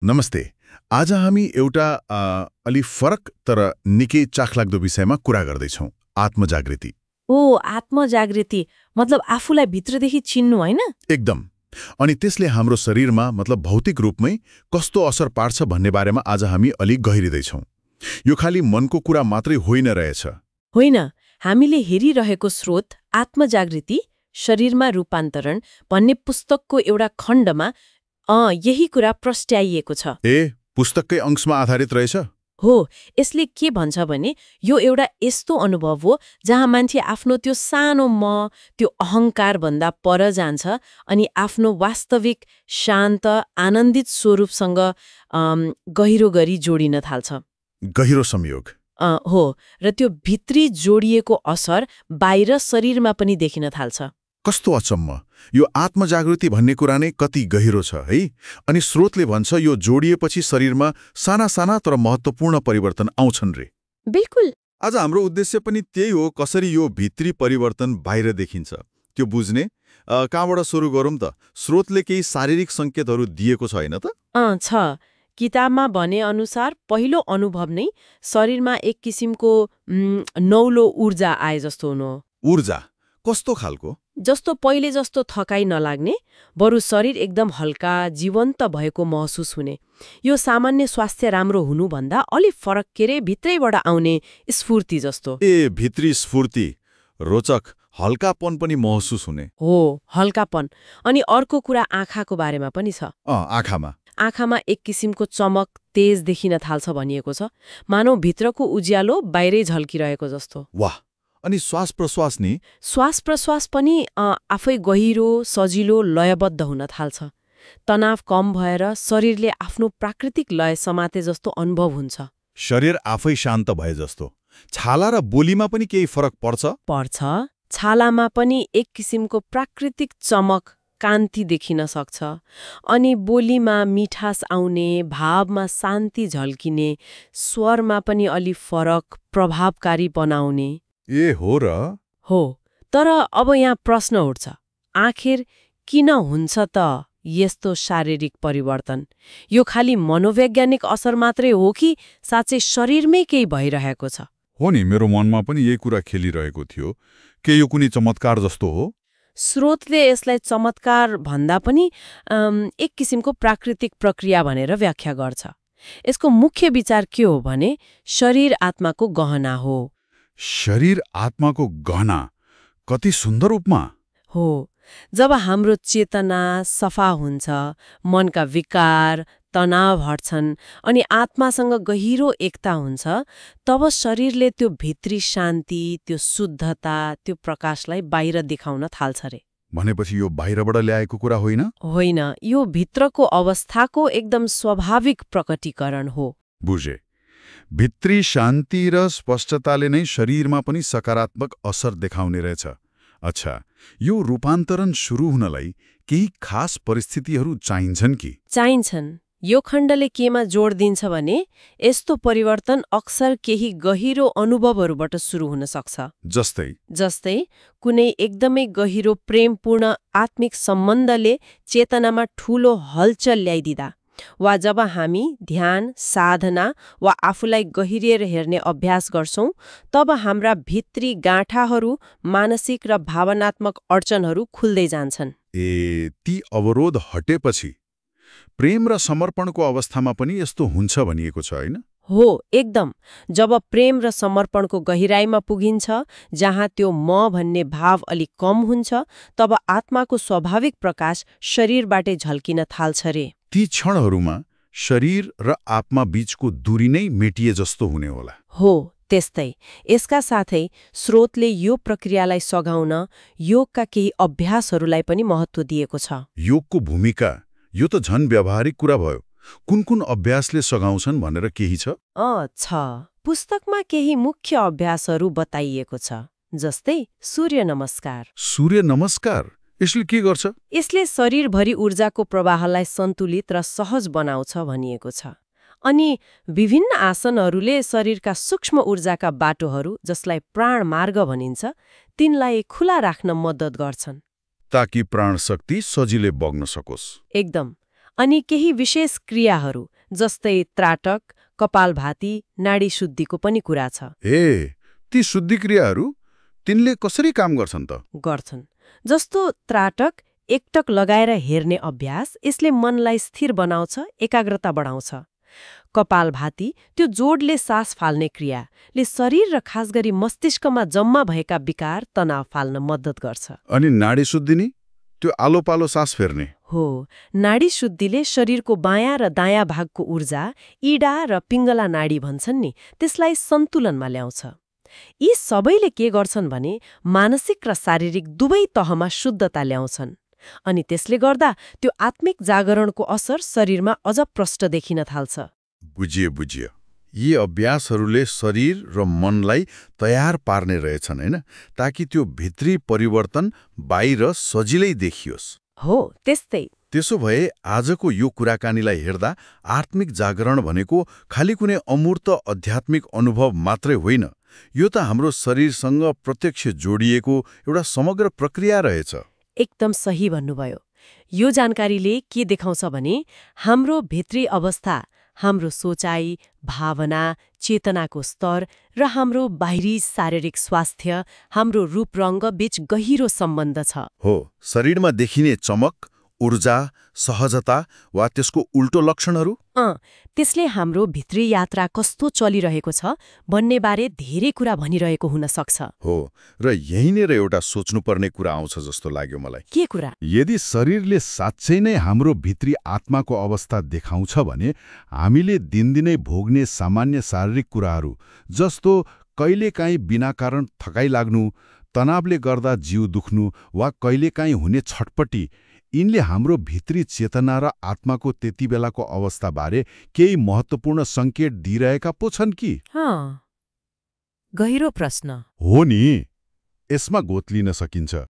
नमस्ते। आज हामी एउटा अलि फरक तर निकै चाखलाग्दो विषयमा कुरा गर्दैछौँ, आत्मजागृति। ओ आत्मजागृति मतलब आफूलाई भित्रदेखि चिन्नु होइन? एकदम। अनि त्यसले हाम्रो शरीरमा मतलब भौतिक रूपमै कस्तो असर पार्छ भन्ने बारेमा आज हामी अलि गहिरिँदैछौँ। यो खालि मनको कुरा मात्रै होइन रहेछ। होइन, हामीले हेरिरहेको स्रोत आत्मजागृति शरीरमा रूपान्तरण भन्ने पुस्तकको एउटा खण्डमा यही कुरा प्रस्ट्याइएको छ। पुस्तककै अंशमा आधारित रहेछ? हो, यसले के भन्छ भने यो एउटा यस्तो अनुभव हो जहाँ मान्छे आफ्नो त्यो सानो म, त्यो अहङ्कार भन्दा पर जान्छ अनि आफ्नो वास्तविक शान्त आनन्दित स्वरूपसँग गहिरो गरी जोडिन थाल्छ। गहिरो संयोग। हो, र त्यो भित्री जोडिएको असर बाहिर शरीरमा पनि देखिन थाल्छ। कस्तो अचम्म! यो आत्मजागृति भन्ने कुरा नै कति गहिरो छ है। अनि स्रोतले भन्छ यो जोडिएपछि शरीरमा साना साना तर महत्त्वपूर्ण परिवर्तन आउँछन् रे। बिल्कुल। आज हाम्रो उद्देश्य पनि त्यही हो, कसरी यो भित्री परिवर्तन बाहिर देखिन्छ त्यो बुझ्ने। कहाँबाट सुरु गरौँ त? स्रोतले केही शारीरिक सङ्केतहरू दिएको छ होइन त? छ। किताबमा भने अनुसार पहिलो अनुभव नै शरीरमा एक किसिमको नौलो ऊर्जा आए जस्तो हुनु। ऊर्जा कस्तो खालको? जस्तो पहिले जस्तो थकाइ नलाग्ने, बरु शरीर एकदम हल्का जीवन्त भएको महसुस हुने। यो सामान्य स्वास्थ्य राम्रो हुनुभन्दा अलि फरक के रे भित्रैबाट आउने स्फूर्ति जस्तो। भित्री स्फूर्ति। रोचक। हल्कापन पनि महसुस हुने हो, हल्कापन। अनि अर्को कुरा आँखाको बारेमा पनि छ। आँखामा एक किसिमको चमक तेज देखिन थाल्छ भनिएको छ, मानव भित्रको उज्यालो बाहिरै झल्किरहेको जस्तो। वाह! अनि श्वास प्रश्वास नि? श्वास प्रश्वास पनि आफै गहिरो सजिलो लयबद्ध हुन थाल्छ। तनाव कम भएर शरीरले आफ्नो प्राकृतिक लय समाते जस्तो अनुभव हुन्छ। शरीर आफै शान्त भए जस्तो। छाला र बोलीमा पनि केही फरक पर्छ? छालामा पनि एक किसिमको प्राकृतिक चमक कान्ति देखिन सक्छ। अनि बोलीमा मिठास आउने, भावमा शान्ति झल्किने, स्वरमा पनि अलि फरक प्रभावकारी बनाउने। हो र? हो, तर अब यहाँ प्रश्न उठ्छ, आखिर किन हुन्छ त यस्तो शारीरिक परिवर्तन? यो खालि मनोवैज्ञानिक असर मात्रै हो कि साँच्चै शरीरमै केही भइरहेको छ? हो नि, मेरो मनमा पनि यही कुरा खेलिरहेको थियो। के यो कुनै चमत्कार जस्तो हो? स्रोतले यसलाई चमत्कार भन्दा पनि एक किसिमको प्राकृतिक प्रक्रिया भनेर व्याख्या गर्छ। यसको मुख्य विचार के हो भने शरीर आत्माको गहना हो। शरीर आत्माको गहना? कति सुन्दर उपमा! हो, जब हाम्रो चेतना सफा हुन्छ, मनका विकार तनाव हट्छन् अनि आत्मासँग गहिरो एकता हुन्छ, तब शरीरले त्यो भित्री शान्ति, त्यो शुद्धता, त्यो प्रकाशलाई बाहिर देखाउन थाल्छ रे। भनेपछि यो बाहिरबाट ल्याएको कुरा होइन? होइन, यो भित्रको अवस्थाको एकदम स्वाभाविक प्रकटीकरण हो। बुझे। भित्री शान्ति र स्पष्टताले नै शरीरमा पनि सकारात्मक असर देखाउने रहेछ। अच्छा, यो रूपान्तरण सुरु हुनलाई केही खास परिस्थितिहरू चाहिन्छन् कि? चाहिन्छन्। यो खण्डले केमा जोड दिन्छ भने यस्तो परिवर्तन अक्सर केही गहिरो अनुभवहरूबाट सुरु हुन सक्छ। जस्तै कुनै एकदमै गहिरो प्रेमपूर्ण आत्मिक सम्बन्धले चेतनामा ठूलो हलचल ल्याइदिँदा, वा जब हामी ध्यान, साधना वा आफूलाई गहिरिएर हेर्ने अभ्यास गर्छौं, तब हाम्रा भित्री गाँठाहरू, मानसिक र भावनात्मक अडचनहरू खुल्दै जान्छन्। ती अवरोध हटेपछि प्रेम र समर्पणको अवस्थामा पनि यस्तो हुन्छ भनिएको छ होइन? हो, एकदम। जब प्रेम र समर्पणको गहिराईमा पुगिन्छ, जहाँ त्यो म भन्ने भाव अलिक कम हुन्छ, तब आत्माको स्वाभाविक प्रकाश शरीरबाटै झल्किन थाल्छ रे। ती क्षणहरूमा शरीर र आत्मा बीचको दूरी नै मेटिए जस्तो हुने होला। हो, त्यस्तै। यसका साथै स्रोतले यो प्रक्रियालाई सघाउन योगका केही अभ्यासहरूलाई पनि महत्त्व दिएको छ। योगको भूमिका? यो त झन् व्यावहारिक कुरा भयो। कुन अभ्यासले सघाउँछन् भनेर केही छ? पुस्तकमा केही मुख्य अभ्यासहरू बताइएको छ, जस्तै सूर्य नमस्कार। सूर्य नमस्कार? यसले के गर्छ? यसले शरीरभरि ऊर्जाको प्रवाहलाई सन्तुलित र सहज बनाउँछ भनिएको छ। अनि विभिन्न आसनहरूले शरीरका सूक्ष्म ऊर्जाका बाटोहरू, जसलाई प्राण मार्ग भनिन्छ, तिनलाई खुला राख्न मद्दत गर्छन्, ताकि प्राण शक्ति सजिलै बग्न सकोस्। एकदम। अनि केही विशेष क्रियाहरू जस्तै त्राटक, कपालभाती, नाडी शुद्धिको पनि कुरा छ। ती शुद्धि क्रियाहरू तिनले कसरी काम गर्छन् त? गर्छन् जस्तो त्राटक, एकटक लगाएर हेर्ने अभ्यास, यसले मनलाई स्थिर बनाउँछ, एकाग्रता बढाउँछ। कपालभाती, त्यो जोडले सास फाल्ने क्रियाले शरीर र खास गरी मस्तिष्कमा जम्मा भएका विकार, तनाव फाल्न मद्दत गर्छ। अनि नाडी शुद्धि नि? त्यो आलो पालो सास फेर्ने हो। नाडी शुद्धिले शरीरको बायाँ र दायाँ भागको ऊर्जा, इडा र पिङ्गला नाडी भन्छन् नि, त्यसलाई सन्तुलनमा ल्याउँछ। यी सबैले के गर्छन् भने मानसिक र शारीरिक दुवै तहमा शुद्धता ल्याउँछन्। अनि त्यसले गर्दा त्यो आत्मिक जागरणको असर शरीरमा अझ प्रष्ट देखिन थाल्छ। बुझियो। यी अभ्यासहरूले शरीर र मनलाई तयार पार्ने रहेछन्, हैन? ताकि त्यो भित्री परिवर्तन बाहिर सजिलै देखियोस्। हो, त्यस्तै। त्यसो भए आजको यो कुराकानीलाई हेर्दा आत्मिक जागरण भनेको खालि कुनै अमूर्त आध्यात्मिक अनुभव मात्रै होइन, यो त हाम्रो शरीरसँग प्रत्यक्ष जोडिएको एउटा समग्र प्रक्रिया रहेछ। एकदम सही भन्नुभयो। यो जानकारीले के देखाउँछ भने हाम्रो भित्री अवस्था, हाम्रो सोचाइ, भावना, चेतनाको स्तर र हाम्रो बाहिरी शारीरिक स्वास्थ्य, हाम्रो रूपरङ्ग बीच गहिरो सम्बन्ध छ। हो, शरीरमा देखिने चमक, ऊर्जा, सहजता वा त्यसको उल्टो लक्षणहरू त्यसले हाम्रो भित्री यात्रा कस्तो चलिरहेको छ भन्ने बारे धेरै कुरा भनिरहेको हुन सक्छ। हो, र यहीँनिर एउटा सोच्नुपर्ने कुरा आउँछ जस्तो लाग्यो मलाई। के कुरा? यदि शरीरले साँच्चै नै हाम्रो भित्री आत्माको अवस्था देखाउँछ भने हामीले दिनदिनै भोग्ने सामान्य शारीरिक कुराहरू जस्तो कहिलेकाहीँ बिना कारण थकाइ लाग्नु, तनावले गर्दा जिउ दुख्नु वा कहिलेकाहीँ हुने छटपटी, यिनले हाम्रो भित्री चेतना र आत्माको त्यति बेलाको अवस्थाबारे केही महत्त्वपूर्ण सङ्केत दिइरहेका पो छन् कि? गहिरो प्रश्न हो नि, यसमा गोत लिन सकिन्छ।